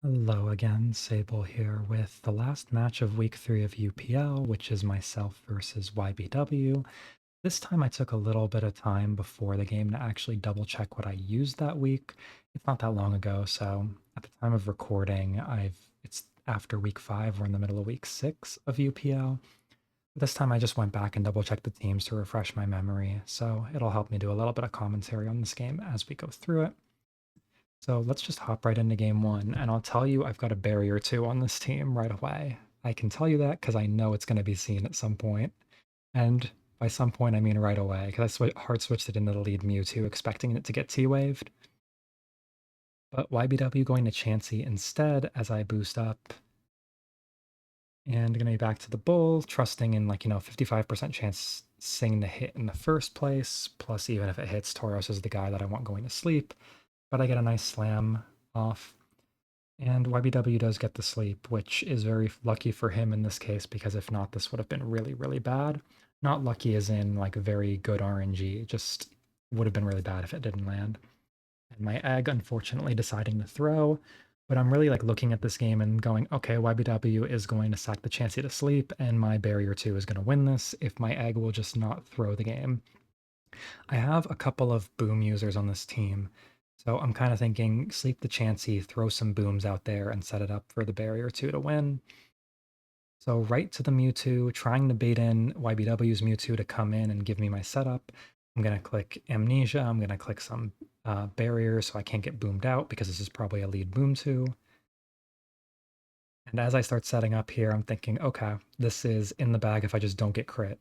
Hello again, Sable here with the last match of week 3 of UPL, which is myself versus YBW. This time I took a little bit of time before the game to actually double check what I used that week. It's not that long ago, so at the time of recording, it's after week 5, we're in the middle of week 6 of UPL. This time I just went back and double checked the teams to refresh my memory, so it'll help me do a little bit of commentary on this game as we go through it. So let's just hop right into game one, and I'll tell you I've got a barrier 2 on this team right away. I can tell you that because I know it's going to be seen at some point. And by some point, I mean right away, because I hard switched it into the lead Mewtwo, expecting it to get T-waved. But YBW going to Chansey instead as I boost up. And going to be back to the Bull, trusting in 55% chance Sing to hit in the first place. Plus, even if it hits, Tauros is the guy that I want going to sleep. But I get a nice slam off. And YBW does get the sleep, which is very lucky for him in this case, because if not, this would have been really, really bad. Not lucky as in like very good RNG, just would have been really bad if it didn't land. And my egg, unfortunately, deciding to throw. But I'm really like looking at this game and going, okay, YBW is going to sack the Chansey to sleep, and my barrier 2 is going to win this if my egg will just not throw the game. I have a couple of boom users on this team, so I'm kind of thinking sleep the Chansey, throw some booms out there, and set it up for the barrier 2 to win. So right to the Mewtwo, trying to bait in YBW's Mewtwo to come in and give me my setup. I'm going to click Amnesia. I'm going to click some barrier so I can't get boomed out because this is probably a lead boom 2. And as I start setting up here, I'm thinking, okay, this is in the bag if I just don't get crit.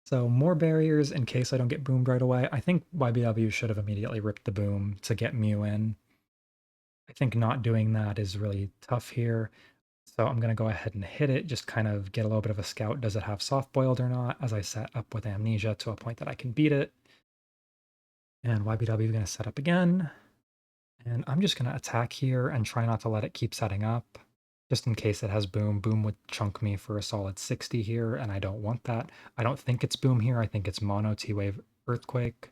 So more barriers in case I don't get boomed right away. I think YBW should have immediately ripped the boom to get Mew in. I think not doing that is really tough here. So I'm going to go ahead and hit it, just kind of get a little bit of a scout. Does it have soft boiled or not? As I set up with Amnesia to a point that I can beat it. And YBW is going to set up again. And I'm just going to attack here and try not to let it keep setting up. Just in case it has boom. Boom would chunk me for a solid 60 here, and I don't want that. I don't think it's boom here. I think it's mono T-Wave Earthquake,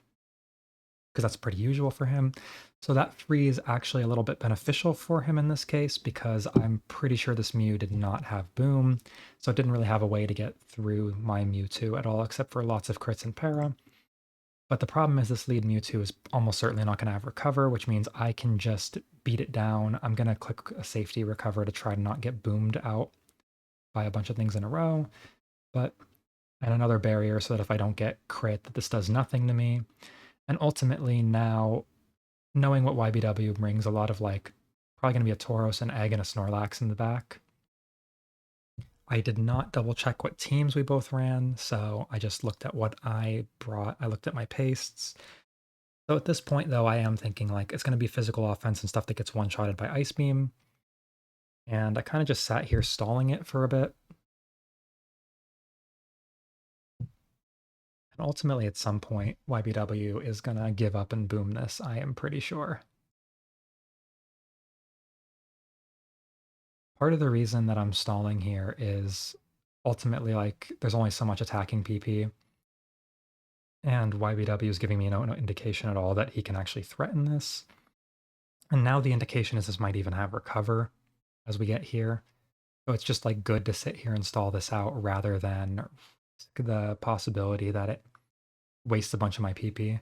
because that's pretty usual for him. So that free is actually a little bit beneficial for him in this case, because I'm pretty sure this Mew did not have boom, so it didn't really have a way to get through my Mewtwo at all, except for lots of crits and para. But the problem is this lead Mewtwo is almost certainly not going to have recover, which means I can just beat it down. I'm going to click a safety recover to try to not get boomed out by a bunch of things in a row. And another barrier so that if I don't get crit, that this does nothing to me. And ultimately now, knowing what YBW brings, a lot of probably going to be a Tauros, an Egg, and a Snorlax in the back. I did not double check what teams we both ran, so I just looked at what I brought. I looked at my pastes. So at this point, though, I am thinking it's going to be physical offense and stuff that gets one-shotted by Ice Beam. And I kind of just sat here stalling it for a bit. And ultimately, at some point, YBW is going to give up and boom this, I am pretty sure. Part of the reason that I'm stalling here is ultimately there's only so much attacking PP, and YBW is giving me no indication at all that he can actually threaten this. And now the indication is this might even have recover as we get here. So it's just good to sit here and stall this out rather than the possibility that it wastes a bunch of my PP.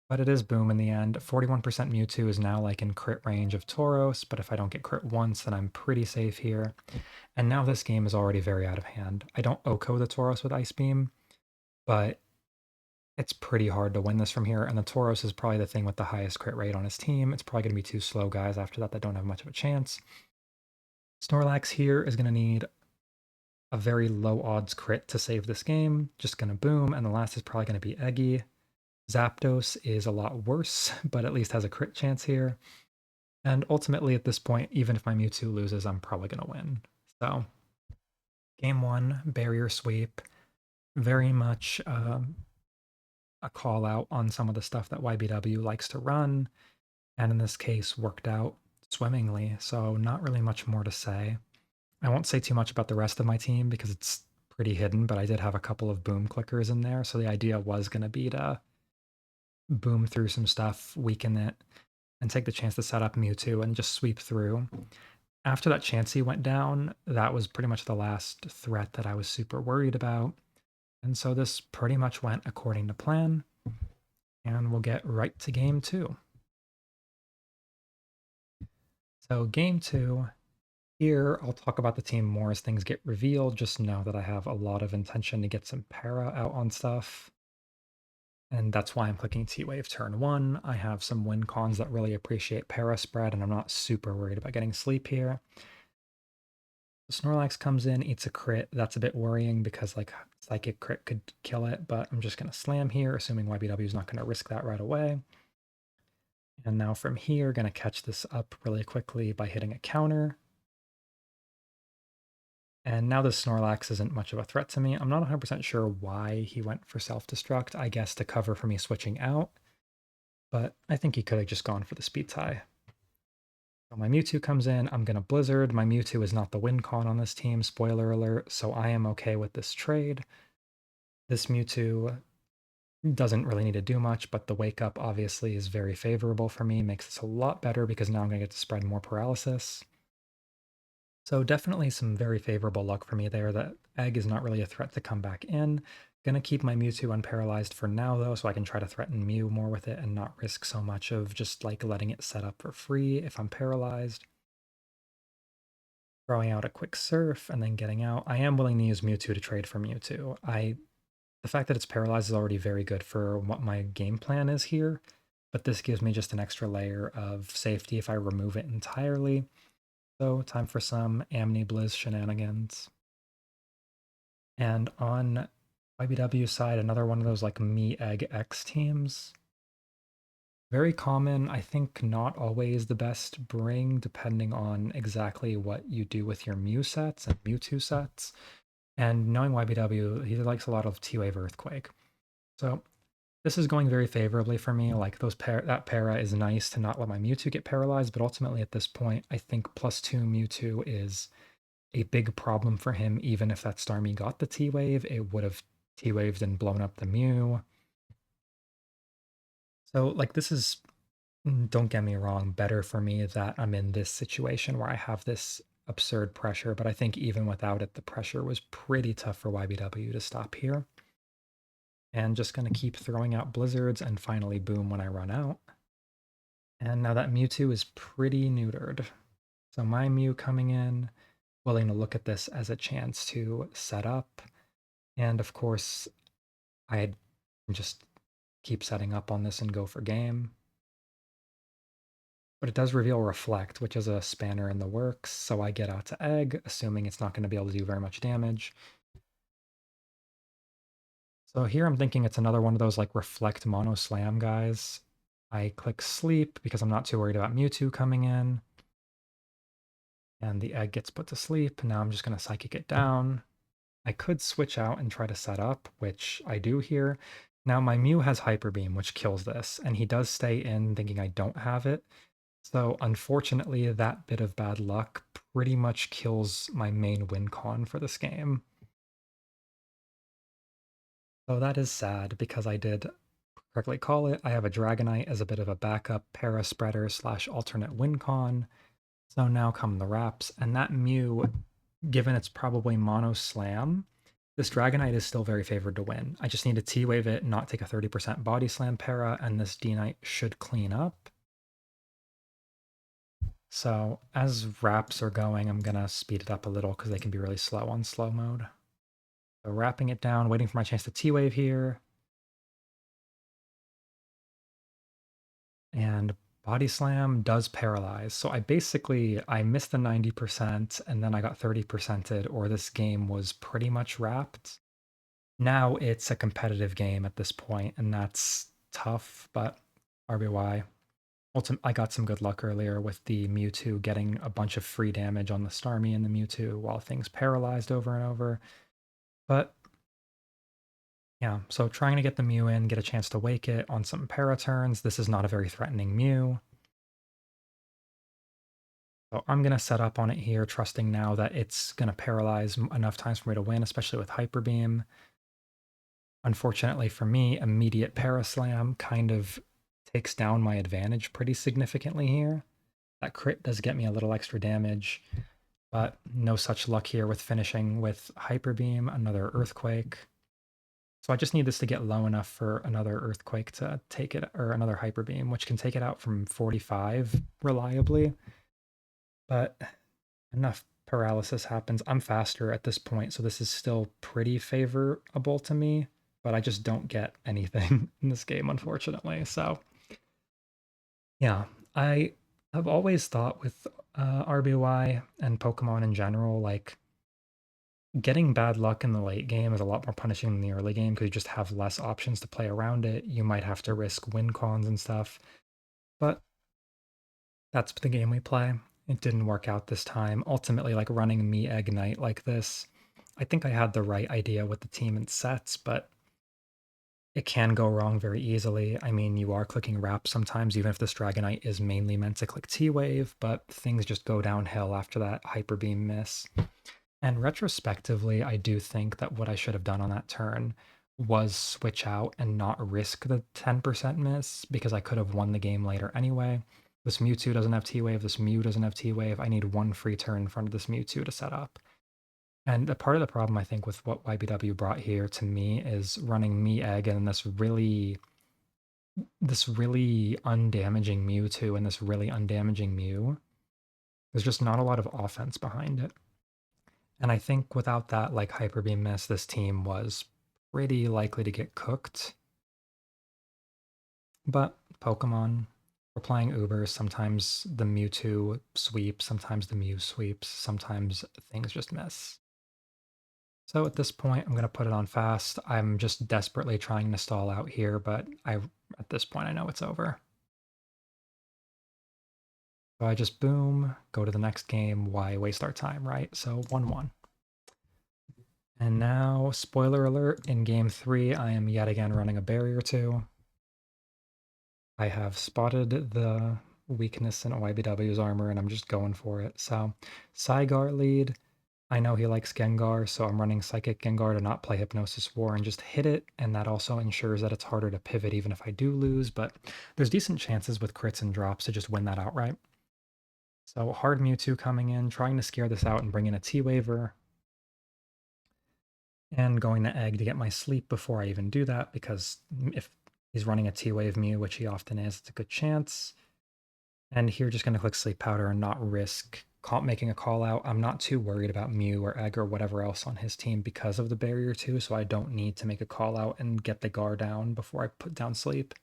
But it is boom in the end. 41% Mewtwo is now in crit range of Tauros, but if I don't get crit once, then I'm pretty safe here. And now this game is already very out of hand. I don't OHKO the Tauros with Ice Beam, but it's pretty hard to win this from here. And the Tauros is probably the thing with the highest crit rate on his team. It's probably going to be two slow guys after that don't have much of a chance. Snorlax here is going to need a very low odds crit to save this game. Just going to boom. And the last is probably going to be Eggy. Zapdos is a lot worse, but at least has a crit chance here. And ultimately, at this point, even if my Mewtwo loses, I'm probably going to win. So, game one, barrier sweep. Very much a call out on some of the stuff that YBW likes to run. And in this case, worked out swimmingly. So, not really much more to say. I won't say too much about the rest of my team because it's pretty hidden, but I did have a couple of boom clickers in there. So, the idea was going to be to boom through some stuff, weaken it, and take the chance to set up Mewtwo and just sweep through. After that Chansey went down, that was pretty much the last threat that I was super worried about. And so this pretty much went according to plan. And we'll get right to game 2. So game 2, here I'll talk about the team more as things get revealed. Just know that I have a lot of intention to get some para out on stuff. And that's why I'm clicking T-Wave turn 1. I have some win cons that really appreciate para spread, and I'm not super worried about getting sleep here. The Snorlax comes in, eats a crit. That's a bit worrying because like Psychic crit could kill it, but I'm just going to slam here, assuming YBW is not going to risk that right away. And now from here, going to catch this up really quickly by hitting a counter. And now this Snorlax isn't much of a threat to me. I'm not 100% sure why he went for self-destruct, I guess to cover for me switching out. But I think he could have just gone for the speed tie. So my Mewtwo comes in, I'm going to Blizzard. My Mewtwo is not the win con on this team, spoiler alert, so I am okay with this trade. This Mewtwo doesn't really need to do much, but the wake up obviously is very favorable for me, makes this a lot better because now I'm going to get to spread more paralysis. So definitely some very favorable luck for me there. That egg is not really a threat to come back in. Gonna keep my Mewtwo unparalyzed for now though, so I can try to threaten Mew more with it and not risk so much of just like letting it set up for free if I'm paralyzed. Throwing out a quick surf and then getting out. I am willing to use Mewtwo to trade for Mewtwo. The fact that it's paralyzed is already very good for what my game plan is here, but this gives me just an extra layer of safety if I remove it entirely. So time for some Amni Blizz shenanigans. And on YBW side, another one of those like me egg X teams. Very common, I think not always the best bring, depending on exactly what you do with your Mew sets and Mewtwo sets. And knowing YBW, he likes a lot of T-Wave Earthquake. So this is going very favorably for me. Like that para is nice to not let my Mewtwo get paralyzed, but ultimately at this point, I think +2 Mewtwo is a big problem for him. Even if that Starmie got the T-Wave, it would have T-Waved and blown up the Mew. So like this is, don't get me wrong, better for me that I'm in this situation where I have this absurd pressure, but I think even without it, the pressure was pretty tough for YBW to stop here. And just going to keep throwing out blizzards and finally boom when I run out. And now that Mewtwo is pretty neutered. So my Mew coming in, willing to look at this as a chance to set up. And of course, I just keep setting up on this and go for game. But it does reveal Reflect, which is a spanner in the works, so I get out to Egg, assuming it's not going to be able to do very much damage. So here I'm thinking it's another one of those like Reflect Mono Slam guys. I click Sleep because I'm not too worried about Mewtwo coming in. And the Egg gets put to sleep. Now I'm just going to Psychic it down. I could switch out and try to set up, which I do here. Now my Mew has Hyper Beam, which kills this, and he does stay in thinking I don't have it. So unfortunately, that bit of bad luck pretty much kills my main win con for this game. So that is sad because I did correctly call it. I have a Dragonite as a bit of a backup para spreader / alternate win con. So now come the wraps, and that Mew, given it's probably mono slam, this Dragonite is still very favored to win. I just need to T-Wave it, not take a 30% body slam para, and this D-Knight should clean up. So as wraps are going, I'm gonna speed it up a little because they can be really slow on slow mode. So wrapping it down, waiting for my chance to T-Wave here. And body slam does paralyze. So I missed the 90% and then I got 30%ed, or this game was pretty much wrapped. Now it's a competitive game at this point, and that's tough, but RBY. I got some good luck earlier with the Mewtwo getting a bunch of free damage on the Starmie and the Mewtwo while things paralyzed over and over. But yeah, so trying to get the Mew in, get a chance to wake it on some para turns. This is not a very threatening Mew. So I'm going to set up on it here, trusting now that it's going to paralyze enough times for me to win, especially with Hyper Beam. Unfortunately for me, immediate para slam kind of takes down my advantage pretty significantly here. That crit does get me a little extra damage, but no such luck here with finishing with Hyper Beam, another Earthquake. So I just need this to get low enough for another Earthquake to take it, or another Hyper Beam, which can take it out from 45 reliably. But enough paralysis happens. I'm faster at this point, so this is still pretty favorable to me, but I just don't get anything in this game, unfortunately. So yeah, I have always thought with RBY and Pokemon in general, like getting bad luck in the late game is a lot more punishing than the early game because you just have less options to play around it. You might have to risk win cons and stuff, but that's the game we play. It didn't work out this time. Ultimately, like running me Ignite like this, I think I had the right idea with the team and sets, but it can go wrong very easily. I mean, you are clicking wrap sometimes, even if this Dragonite is mainly meant to click T-Wave, but things just go downhill after that Hyper Beam miss. And retrospectively, I do think that what I should have done on that turn was switch out and not risk the 10% miss because I could have won the game later anyway. This Mewtwo doesn't have T-Wave, this Mew doesn't have T-Wave. I need one free turn in front of this Mewtwo to set up. And a part of the problem, I think, with what YBW brought here to me is running me egg and this really undamaging Mewtwo and this really undamaging Mew. There's just not a lot of offense behind it. And I think without that like Hyper Beam miss, this team was pretty likely to get cooked. But Pokemon, we're playing Ubers. Sometimes the Mewtwo sweeps, sometimes the Mew sweeps, sometimes things just miss. So at this point, I'm going to put it on fast. I'm just desperately trying to stall out here, but at this point, I know it's over. So I just boom, go to the next game. Why waste our time, right? So 1-1. And now, spoiler alert, in game 3, I am yet again running a barrier 2. I have spotted the weakness in YBW's armor, and I'm just going for it. So, Saigar lead. I know he likes Gengar, so I'm running Psychic Gengar to not play Hypnosis War and just hit it, and that also ensures that it's harder to pivot even if I do lose, but there's decent chances with crits and drops to just win that outright. So hard Mewtwo coming in, trying to scare this out and bring in a T-Waver, and going to Egg to get my sleep before I even do that, because if he's running a T-Wave Mew, which he often is, it's a good chance. And here, just going to click Sleep Powder and not risk making a call out. I'm not too worried about Mew or Egg or whatever else on his team because of the barrier 2, so I don't need to make a call out and get the Gar down before I put down Sleep.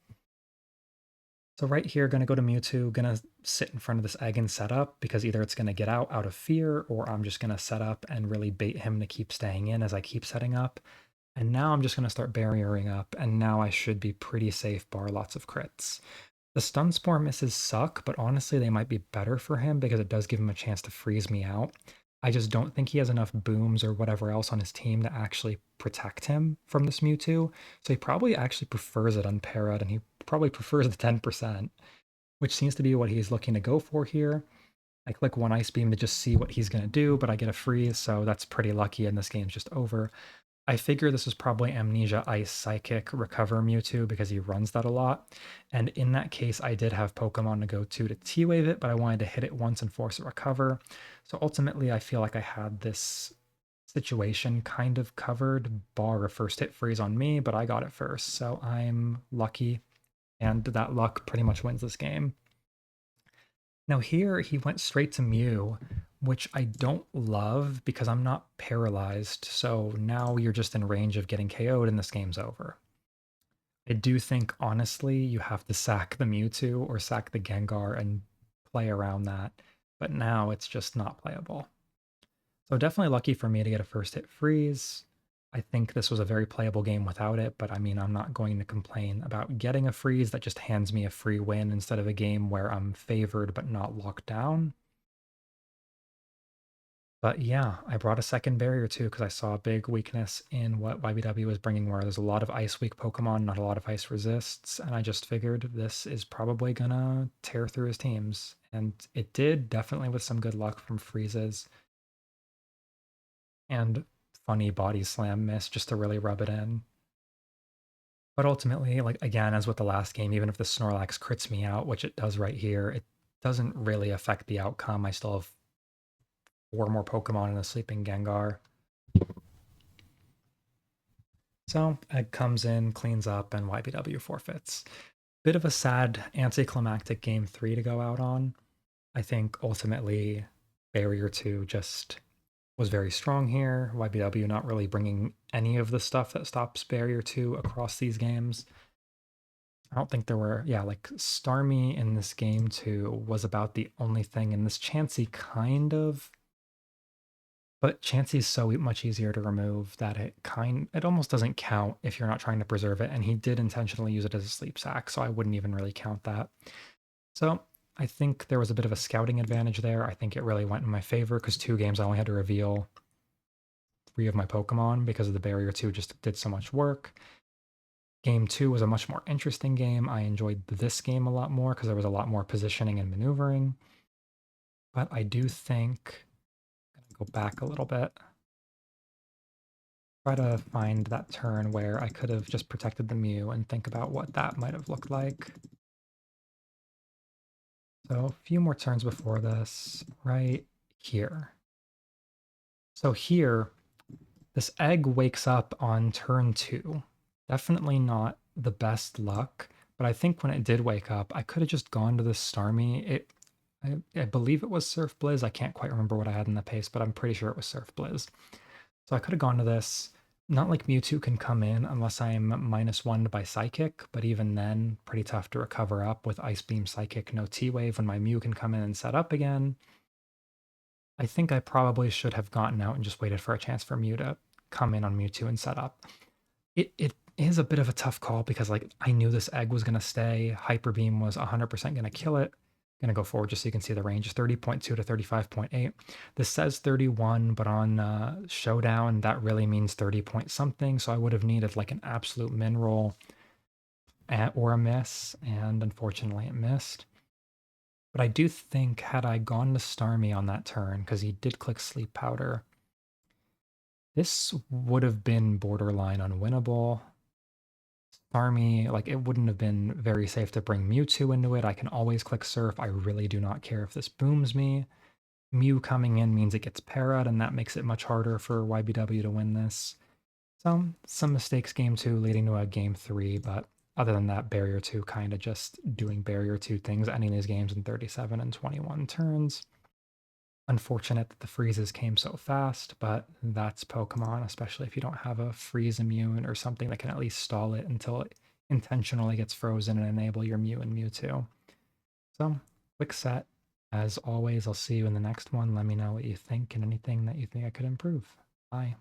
So right here, going to go to Mewtwo, going to sit in front of this Egg and set up because either it's going to get out of fear, or I'm just going to set up and really bait him to keep staying in as I keep setting up. And now I'm just going to start barriering up, and now I should be pretty safe, bar lots of crits. The Stun Spore misses suck, but honestly, they might be better for him because it does give him a chance to freeze me out. I just don't think he has enough booms or whatever else on his team to actually protect him from this Mewtwo. So he probably actually prefers it unparad, and he probably prefers the 10%, which seems to be what he's looking to go for here. I click one Ice Beam to just see what he's going to do, but I get a freeze, so that's pretty lucky, and this game's just over. I figure this is probably Amnesia Ice Psychic Recover Mewtwo because he runs that a lot. And in that case, I did have Pokemon to go to T-Wave it, but I wanted to hit it once and force a recover. So ultimately, I feel like I had this situation kind of covered, bar a first hit freeze on me, but I got it first. So I'm lucky, and that luck pretty much wins this game. Now here, he went straight to Mew, which I don't love because I'm not paralyzed, so now you're just in range of getting KO'd and this game's over. I do think, honestly, you have to sack the Mewtwo or sack the Gengar and play around that, but now it's just not playable. So definitely lucky for me to get a first hit freeze. I think this was a very playable game without it, but I mean, I'm not going to complain about getting a freeze that just hands me a free win instead of a game where I'm favored but not locked down. But yeah, I brought a second barrier too because I saw a big weakness in what YBW was bringing, where there's a lot of ice weak Pokemon, not a lot of ice resists, and I just figured this is probably gonna tear through his teams. And it did, definitely with some good luck from freezes and funny body slam miss just to really rub it in. But ultimately, like again, as with the last game, even if the Snorlax crits me out, which it does right here, it doesn't really affect the outcome. I still have 4 more Pokemon in a Sleeping Gengar. So Egg comes in, cleans up, and YBW forfeits. Bit of a sad anticlimactic game 3 to go out on. I think ultimately Barrier 2 just was very strong here. YBW not really bringing any of the stuff that stops Barrier 2 across these games. I don't think there were, yeah, like Starmie in this game too was about the only thing, and this Chansey kind of, but Chansey's so much easier to remove that it almost doesn't count if you're not trying to preserve it, and he did intentionally use it as a sleep sack, so I wouldn't even really count that. So I think there was a bit of a scouting advantage there. I think it really went in my favor because 2 games I only had to reveal 3 of my Pokemon because of the Barrier 2 just did so much work. Game 2 was a much more interesting game. I enjoyed this game a lot more because there was a lot more positioning and maneuvering. But I do think I'm going to go back a little bit. Try to find that turn where I could have just protected the Mew and think about what that might have looked like. So a few more turns before this, right here. So here, this egg wakes up on turn 2. Definitely not the best luck, but I think when it did wake up, I could have just gone to this Starmie. I believe it was Surf Blizz. I can't quite remember what I had in the pace, but I'm pretty sure it was Surf Blizz. So I could have gone to this. Not like Mewtwo can come in unless I'm -1 by Psychic, but even then, pretty tough to recover up with Ice Beam, Psychic, no T-Wave when my Mew can come in and set up again. I think I probably should have gotten out and just waited for a chance for Mew to come in on Mewtwo and set up. It is a bit of a tough call because like I knew this egg was gonna stay. Hyper Beam was 100% gonna kill it. Gonna go forward just so you can see the range, 30.2 to 35.8. This says 31, but on Showdown that really means 30 point something. So I would have needed like an absolute min roll or a miss, and unfortunately it missed. But I do think had I gone to Starmie on that turn, because he did click Sleep Powder, this would have been borderline unwinnable. Starmie, like it wouldn't have been very safe to bring Mewtwo into it. I can always click Surf. I really do not care if this booms me. Mew coming in means it gets para'd, and that makes it much harder for YBW to win this. So some mistakes game 2 leading to a game 3, but other than that, Barrier 2 kind of just doing Barrier 2 things, ending these games in 37 and 21 turns. Unfortunate that the freezes came so fast, but that's Pokemon, especially if you don't have a freeze immune or something that can at least stall it until it intentionally gets frozen and enable your Mew and Mewtwo. So, quick set. As always, I'll see you in the next one. Let me know what you think and anything that you think I could improve. Bye.